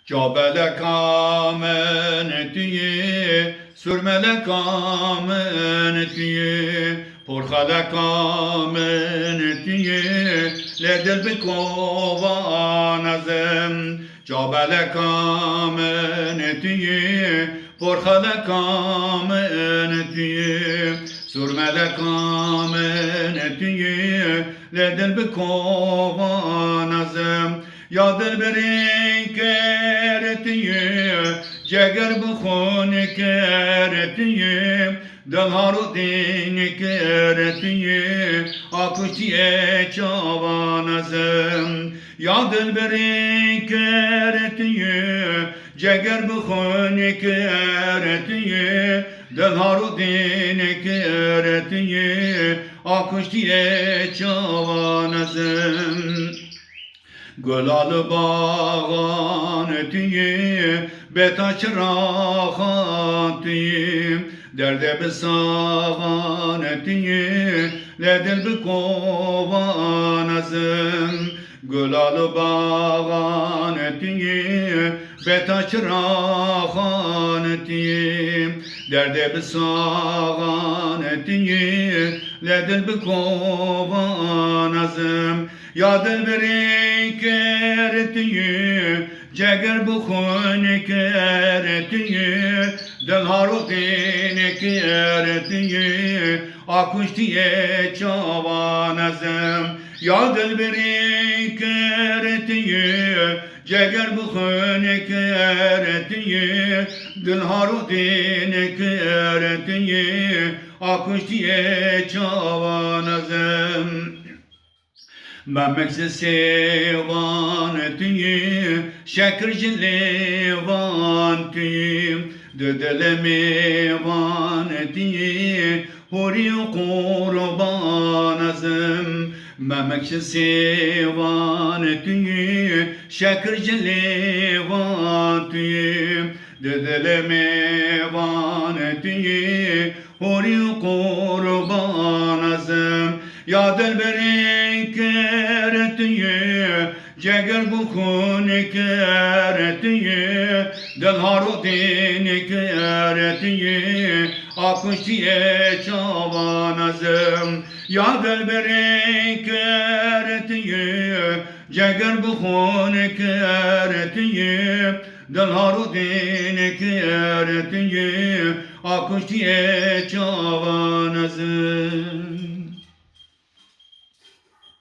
Cabele kamenetiye, sürmele kamenetiye, porhale kamenetiye, ledel bi kovanazem. Cabele kamenetiye, porhale kamenetiye, sürmele kamenetiye, ledel bi kovanazem. Ya dilberin keretiye, ceger bukhun keretiye, delharu din keretiye, akıştiye çavanazım. Ya dilberin keretiye, ceger bukhun keretiye, delharu din keretiye, akıştiye çavanazım. Gulalı bağan etiye, betaç rahatiyim, derde besagan etiye, ledil bi kovanazım. Gulalı bağan etiye, betaç rahat etiyim, derde besagan etiye, ledil bi kovanazım. Ya dilberi keretiye, ceger bukhun keretiye, delharu din keretiye, akuştiye çavanazım. Ya dilberi keretiye, ceger bukhun keretiye, delharu din keretiye, akuştiye çavanazım. Memekse sevan etiyim, şekirci levan etiyim, dödele van etiyim, huri kurban azım. Memekse sevan etiyim, şekirci levan etiyim, dödele van etiyim, huri kurban azım. Ya dilberin keretiye, ceger bukhun keretiye, delharu din keretiye, akıştiye çavanazım. Ya dilberin keretiye, ceger bukhun keretiye, delharu din keretiye, akıştiye çavanazım.